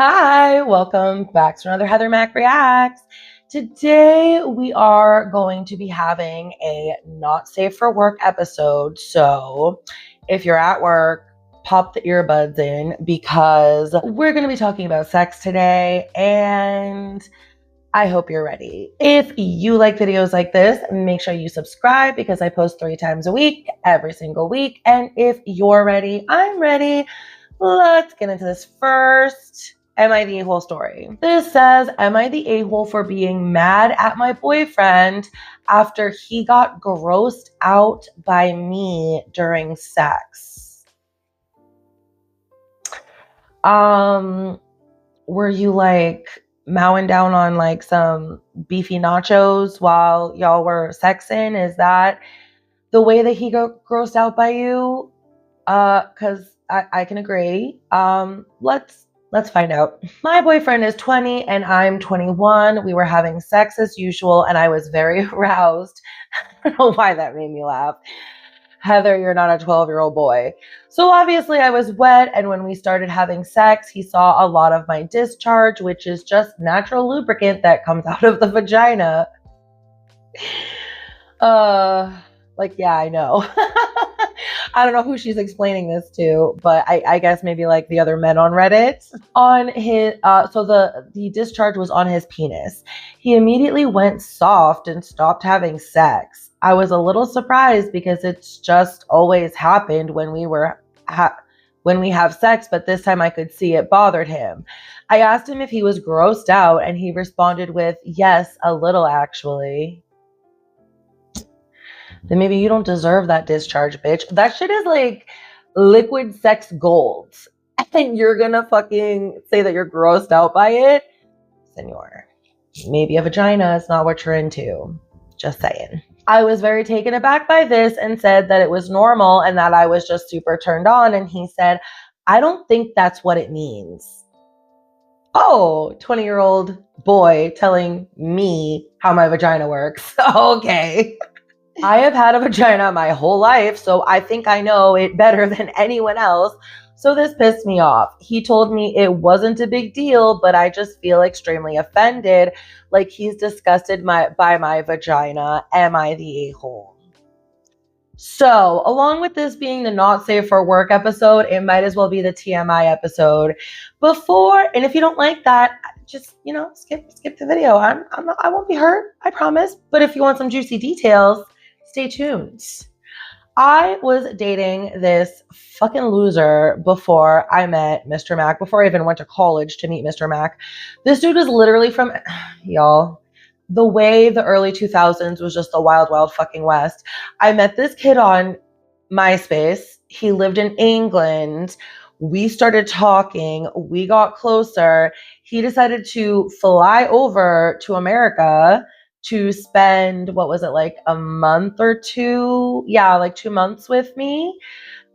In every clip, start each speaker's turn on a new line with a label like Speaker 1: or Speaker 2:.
Speaker 1: Hi, welcome back to another Heather Mac Reacts. Today we are going to be having a not safe for work episode. So if you're at work, pop the earbuds in because we're going to be talking about sex today and I hope you're ready. If you like videos like this, make sure you subscribe because I post 3 times a week, every single week. And if you're ready, I'm ready. Let's get into this first. Am I the a-hole story? This says, am I the a-hole for being mad at my boyfriend after he got grossed out by me during sex? Were you like mowing down on like some beefy nachos while y'all were sexing? Is that the way that he got grossed out by you? Cause I can agree. Let's find out. My boyfriend is 20 and I'm 21. We were having sex as usual and I was very aroused. I don't know why that made me laugh. Heather, you're not a 12-year-old boy. So obviously I was wet, and when we started having sex, he saw a lot of my discharge, which is just natural lubricant that comes out of the vagina. Yeah, I know. I don't know who she's explaining this to, but I guess maybe like the other men on Reddit. On his, so the discharge was on his penis. He immediately went soft and stopped having sex. I was a little surprised because it's just always happened when we have sex, but this time I could see it bothered him. I asked him if he was grossed out, and he responded with, "Yes, a little actually." Then maybe you don't deserve that discharge, bitch. That shit is like liquid sex gold. And you're gonna fucking say that you're grossed out by it? Senor, maybe a vagina is not what you're into. Just saying. I was very taken aback by this and said that it was normal and that I was just super turned on. And he said, "I don't think that's what it means." Oh, 20-year-old boy telling me how my vagina works. Okay. I have had a vagina my whole life, so I think I know it better than anyone else. So this pissed me off. He told me it wasn't a big deal, but I just feel extremely offended, like he's disgusted by my vagina. Am I the a-hole? So along with this being the not safe for work episode, it might as well be the TMI episode. And if you don't like that, just, skip the video. I won't be hurt, I promise. But if you want some juicy details, stay tuned. I was dating this fucking loser before I met Mr. Mac, before I even went to college to meet Mr. Mac. This dude is literally from, y'all, the way the early 2000s was just the wild, wild fucking West. I met this kid on MySpace. He lived in England. We started talking. We got closer. He decided to fly over to America to spend, what was it, like a month or two? Yeah, like 2 months with me.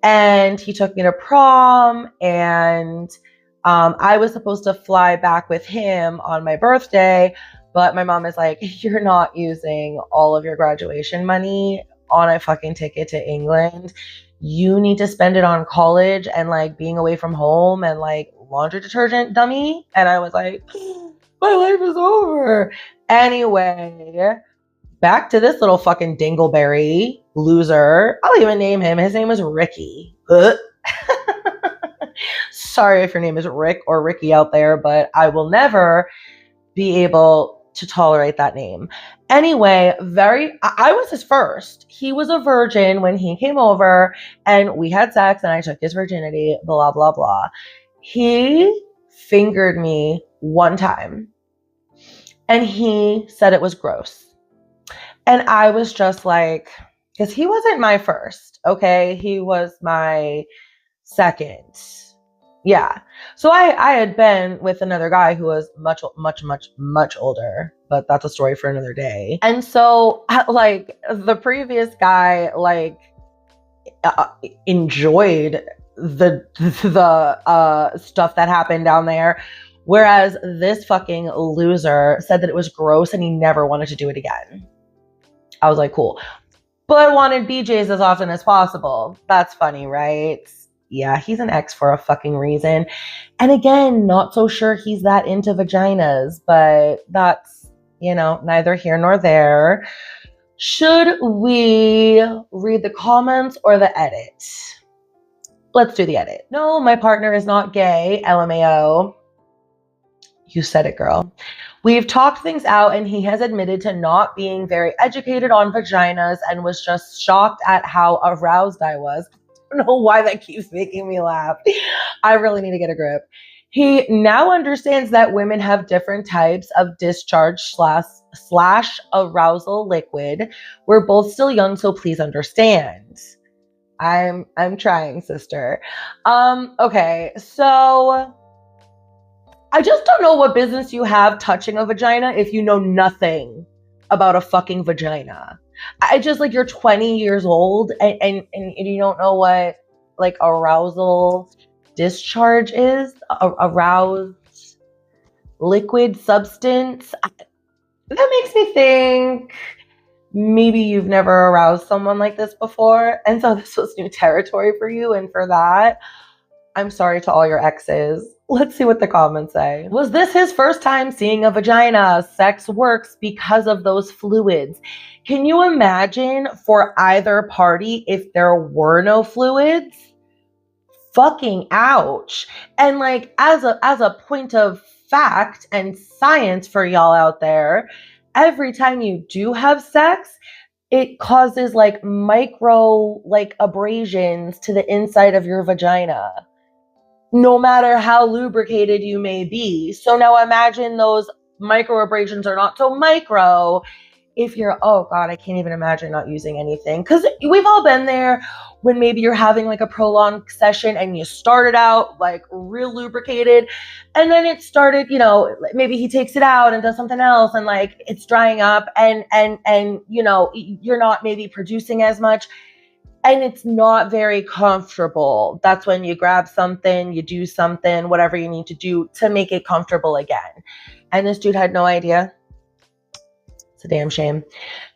Speaker 1: And he took me to prom, and I was supposed to fly back with him on my birthday, but my mom is like, "You're not using all of your graduation money on a fucking ticket to England. You need to spend it on college and like being away from home and like laundry detergent, dummy." And I was like, my life is over. Anyway, back to this little fucking dingleberry loser. I'll even name him. His name was Ricky. Sorry if your name is Rick or Ricky out there, but I will never be able to tolerate that name. Anyway, I was his first. He was a virgin when he came over and we had sex and I took his virginity, blah, blah, blah. He fingered me one time and he said it was gross. And I was just like, because he wasn't my first, okay? He was my second. Yeah. So I had been with another guy who was much, much, much, much older, but that's a story for another day. And so like the previous guy, enjoyed the stuff that happened down there. Whereas this fucking loser said that it was gross and he never wanted to do it again. I was like, cool. But I wanted BJs as often as possible. That's funny, right? yeah, he's an ex for a fucking reason. And again, not so sure he's that into vaginas, but that's, neither here nor there. Should we read the comments or the edit? Let's do the edit. No, my partner is not gay, LMAO. You said it, girl. We've talked things out and he has admitted to not being very educated on vaginas and was just shocked at how aroused I was. I don't know why that keeps making me laugh. I really need to get a grip. He now understands that women have different types of discharge slash arousal liquid. We're both still young, so please understand. I'm trying, sister. Okay, so I just don't know what business you have touching a vagina if you know nothing about a fucking vagina. I just, like, you're 20 years old and you don't know what, like, arousal discharge is? Aroused liquid substance? That makes me think maybe you've never aroused someone like this before, and so this was new territory for you, and for that, I'm sorry to all your exes. Let's see what the comments say. Was this his first time seeing a vagina? Sex works because of those fluids. Can you imagine for either party if there were no fluids? Fucking ouch. And like, as a point of fact and science for y'all out there, every time you do have sex, it causes like micro like abrasions to the inside of your vagina, no matter how lubricated you may be. So now imagine those micro abrasions are not so micro if you're, oh God, I can't even imagine not using anything. Because we've all been there when maybe you're having like a prolonged session and you started out like real lubricated and then it started, maybe he takes it out and does something else and like it's drying up and you're not maybe producing as much. And it's not very comfortable. That's when you grab something, you do something, whatever you need to do to make it comfortable again. And this dude had no idea. It's a damn shame.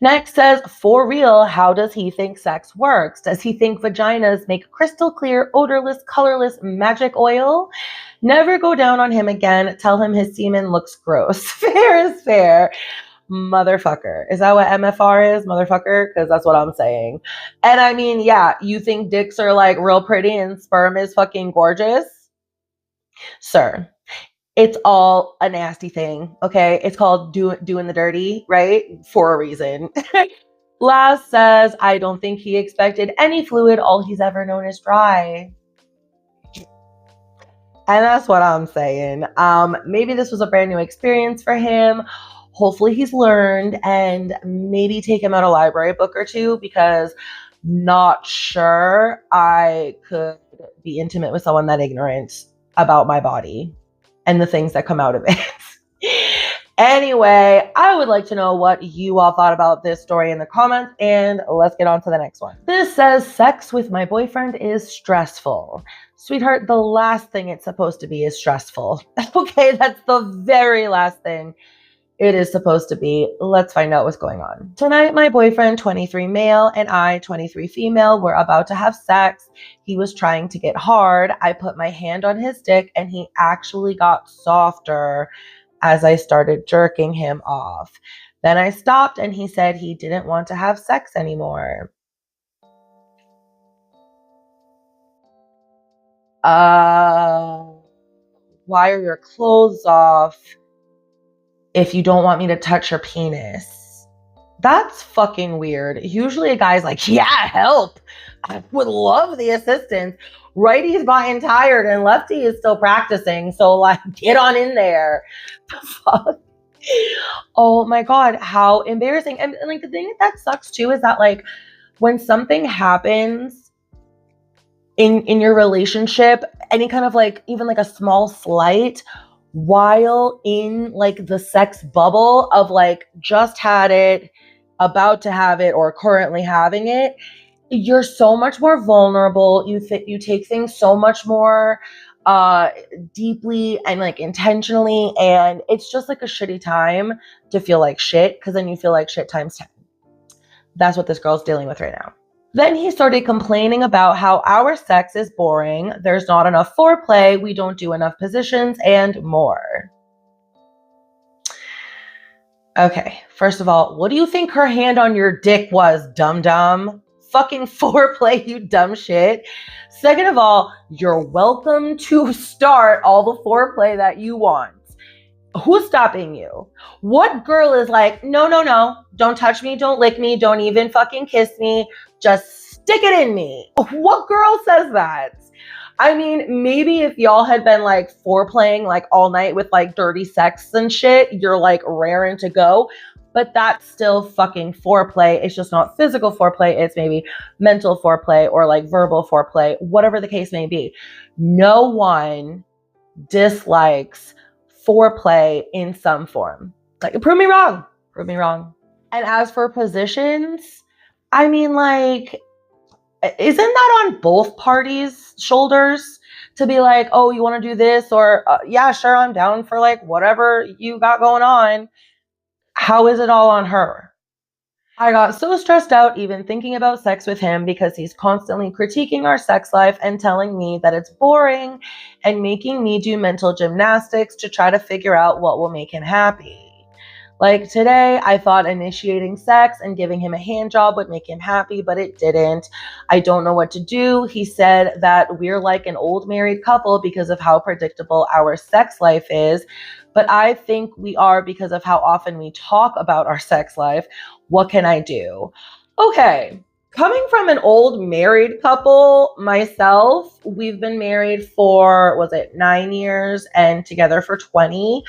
Speaker 1: Next says, for real, how does he think sex works? Does he think vaginas make crystal clear, odorless, colorless magic oil? Never go down on him again. Tell him his semen looks gross. Fair is fair. Motherfucker. Is that what MFR is? Motherfucker? Because that's what I'm saying. And I mean, yeah, you think dicks are like real pretty and sperm is fucking gorgeous? Sir, it's all a nasty thing, okay? It's called doing the dirty, right? For a reason. Last says, I don't think he expected any fluid. All he's ever known is dry. And that's what I'm saying. Maybe this was a brand new experience for him. Hopefully he's learned, and maybe take him out a library book or two, because not sure I could be intimate with someone that ignorant about my body and the things that come out of it. Anyway, I would like to know what you all thought about this story in the comments, and let's get on to the next one. This says, sex with my boyfriend is stressful. Sweetheart, the last thing it's supposed to be is stressful. Okay, that's the very last thing it is supposed to be. Let's find out what's going on. Tonight, my boyfriend, 23 male, and I, 23 female, were about to have sex. He was trying to get hard. I put my hand on his dick, and he actually got softer as I started jerking him off. Then I stopped, and he said he didn't want to have sex anymore. Why are your clothes off if you don't want me to touch your penis? That's fucking weird. Usually a guy's like, yeah, help. I would love the assistance. Righty's gotten tired and lefty is still practicing. So like, get on in there. The fuck? Oh my God, how embarrassing. And like the thing that sucks too is that like when something happens in your relationship, any kind of like, even like a small slight, while in like the sex bubble of like just had it, about to have it, or currently having it, you're so much more vulnerable. You take things so much more deeply and like intentionally, and it's just like a shitty time to feel like shit, because then you feel like shit times 10. That's what this girl's dealing with right now. Then he started complaining about how our sex is boring, there's not enough foreplay, we don't do enough positions, and more. Okay, first of all, what do you think her hand on your dick was, dum-dum? Fucking foreplay, you dumb shit. Second of all, you're welcome to start all the foreplay that you want. Who's stopping you? What girl is like, no, don't touch me, don't lick me, don't even fucking kiss me, just stick it in me? What girl says that? I mean, maybe if y'all had been like foreplaying like all night with like dirty sex and shit, you're like raring to go. But that's still fucking foreplay. It's just not physical foreplay. It's maybe mental foreplay or like verbal foreplay, whatever the case may be. No one dislikes foreplay in some form. Like, prove me wrong. Prove me wrong. And as for positions, I mean, like, isn't that on both parties' shoulders to be like, oh, you want to do this? Or yeah, sure, I'm down for like whatever you got going on. How is it all on her? I got so stressed out even thinking about sex with him because he's constantly critiquing our sex life and telling me that it's boring and making me do mental gymnastics to try to figure out what will make him happy. Like today, I thought initiating sex and giving him a hand job would make him happy, but it didn't. I don't know what to do. He said that we're like an old married couple because of how predictable our sex life is. But I think we are because of how often we talk about our sex life. What can I do? Okay. Coming from an old married couple myself, we've been married for, 9 years and together for 20.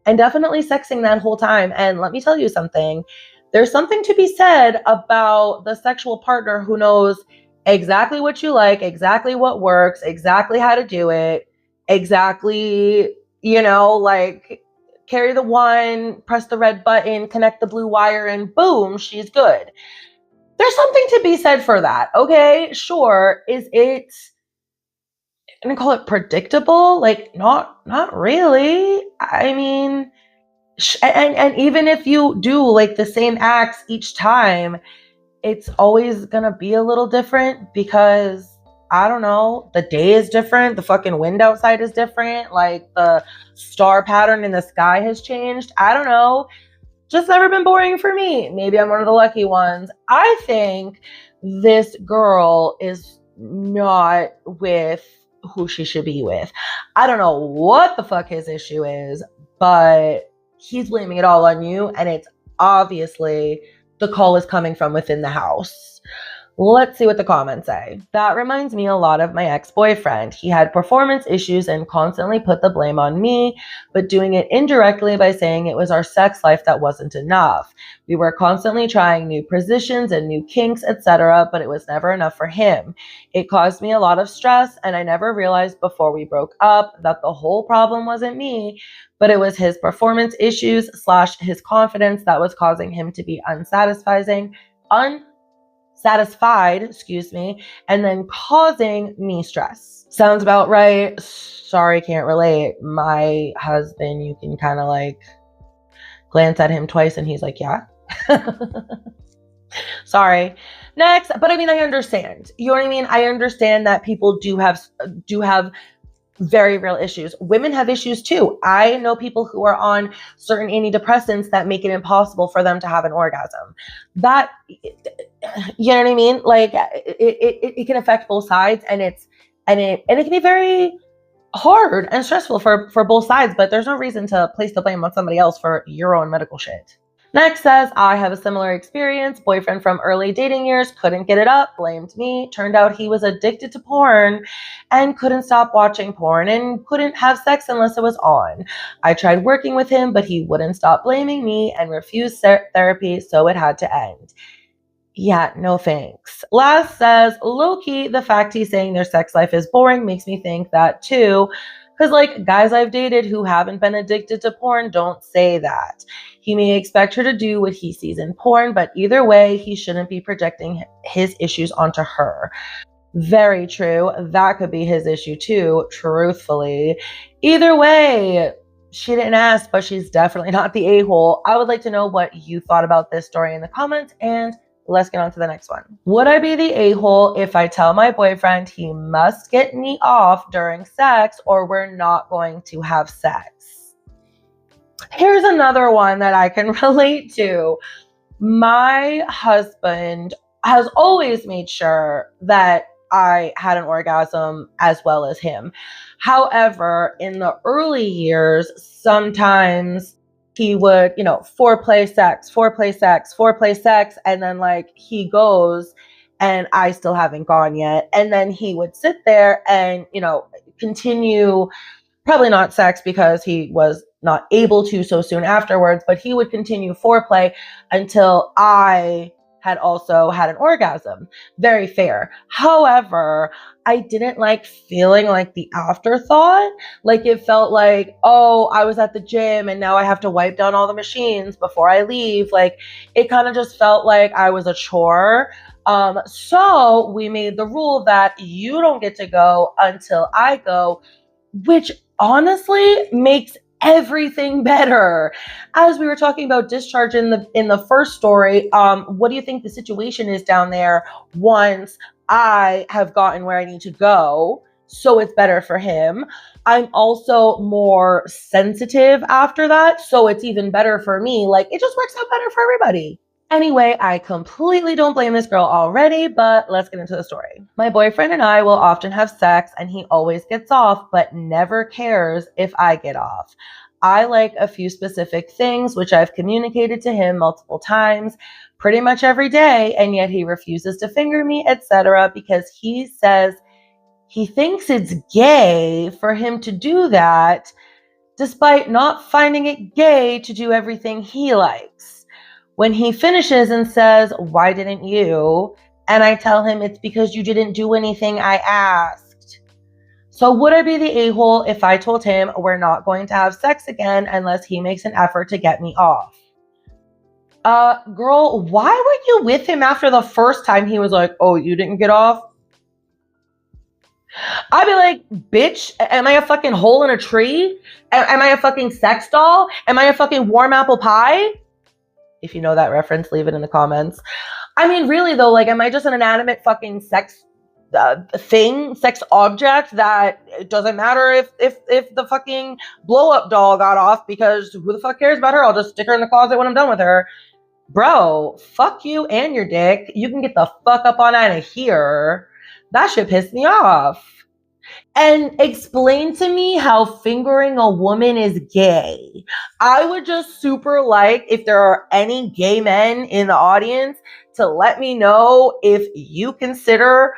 Speaker 1: And definitely sexing that whole time. And let me tell you something. There's something to be said about the sexual partner who knows exactly what you like, exactly what works, exactly how to do it, exactly, like carry the one, press the red button, connect the blue wire, and boom, she's good. There's something to be said for that. Okay, sure. Is it, I'm gonna call it predictable? Like, not really. I mean, and even if you do like the same acts each time, it's always gonna be a little different because I don't know, the day is different, the fucking wind outside is different, like the star pattern in the sky has changed. I don't know. Just never been boring for me. Maybe I'm one of the lucky ones. I think this girl is not with who she should be with. I don't know what the fuck his issue is, but he's blaming it all on you, and it's obviously the call is coming from within the house. Let's see what the comments say. That reminds me a lot of my ex-boyfriend. He had performance issues and constantly put the blame on me, but doing it indirectly by saying it was our sex life that wasn't enough. We were constantly trying new positions and new kinks, etc., but it was never enough for him. It caused me a lot of stress, and I never realized before we broke up that the whole problem wasn't me, but it was his performance issues / his confidence that was causing him to be unsatisfied, and then causing me stress. Sounds about right. Sorry, can't relate. My husband, you can kind of like glance at him twice and he's like, yeah. Sorry. Next. But I mean, I understand. You know what I mean? I understand that people do have very real issues. Women have issues too. I know people who are on certain antidepressants that make it impossible for them to have an orgasm. That, you know what I mean? Like it can affect both sides, and it can be very hard and stressful for both sides, but there's no reason to place the blame on somebody else for your own medical shit. Next says, I have a similar experience. Boyfriend from early dating years, couldn't get it up, blamed me. Turned out he was addicted to porn and couldn't stop watching porn and couldn't have sex unless it was on. I tried working with him, but he wouldn't stop blaming me and refused therapy, so it had to end. Yeah, no thanks. Last says, low-key, the fact he's saying their sex life is boring makes me think that too. Because like guys I've dated who haven't been addicted to porn don't say that. He may expect her to do what he sees in porn, but either way, he shouldn't be projecting his issues onto her. Very true. That could be his issue too, truthfully. Either way, she didn't ask, but she's definitely not the a-hole. I would like to know what you thought about this story in the comments, and let's get on to the next one. Would I be the a-hole if I tell my boyfriend he must get me off during sex or we're not going to have sex? Here's another one that I can relate to. My husband has always made sure that I had an orgasm as well as him. However, in the early years, sometimes he would, foreplay sex, and then like he goes and I still haven't gone yet. And then he would sit there and, continue, probably not sex because he was not able to so soon afterwards, but he would continue foreplay until I had also had an orgasm. Very fair. However, I didn't like feeling like the afterthought. Like it felt like, oh, I was at the gym and now I have to wipe down all the machines before I leave. Like it kind of just felt like I was a chore. So we made the rule that you don't get to go until I go, which honestly makes everything better. As we were talking about discharge in the first story, what do you think the situation is down there once I have gotten where I need to go? So it's better for him. I'm also more sensitive after that, so it's even better for me. Like it just works out better for everybody. Anyway, I completely don't blame this girl already, but let's get into the story. My boyfriend and I will often have sex and he always gets off, but never cares if I get off. I like a few specific things, which I've communicated to him multiple times, pretty much every day, and yet he refuses to finger me, etc., because he says he thinks it's gay for him to do that, despite not finding it gay to do everything he likes. When he finishes and says, "Why didn't you?" and I tell him it's because you didn't do anything I asked. So would I be the a-hole if I told him we're not going to have sex again unless he makes an effort to get me off? Girl, why were you with him after the first time he was like, "Oh, you didn't get off"? I'd be like, bitch, am I a fucking hole in a tree? Am I a fucking sex doll? Am I a fucking warm apple pie? If you know that reference, leave it in the comments. I mean, really though, like, am I just an inanimate fucking sex thing, sex object that it doesn't matter if the fucking blow up doll got off because who the fuck cares about her? I'll just stick her in the closet when I'm done with her. Bro, fuck you and your dick. You can get the fuck up on out of here. That shit pissed me off. And explain to me how fingering a woman is gay. I would just super like if there are any gay men in the audience to let me know if you consider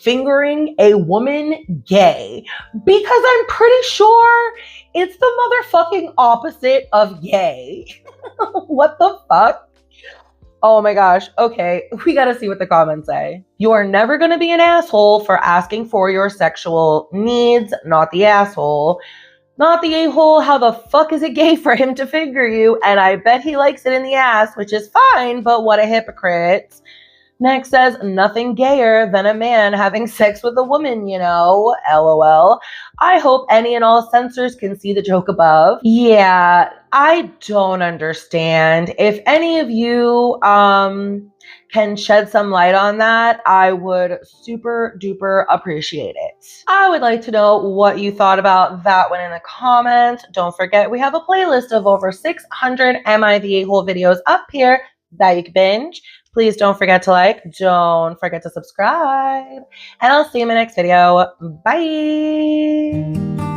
Speaker 1: fingering a woman gay. Because I'm pretty sure it's the motherfucking opposite of gay. What the fuck? Oh my gosh. Okay, we gotta see what the comments say. You are never gonna be an asshole for asking for your sexual needs, not the asshole. Not the a-hole. How the fuck is it gay for him to finger you? And I bet he likes it in the ass, which is fine, but what a hypocrite. Next says, nothing gayer than a man having sex with a woman, LOL. I hope any and all censors can see the joke above. Yeah, I don't understand. If any of you can shed some light on that, I would super duper appreciate it. I would like to know what you thought about that one in the comments. Don't forget, we have a playlist of over 600 Am I the A-hole videos up here that you can binge. Please don't forget to like, don't forget to subscribe, and I'll see you in my next video. Bye.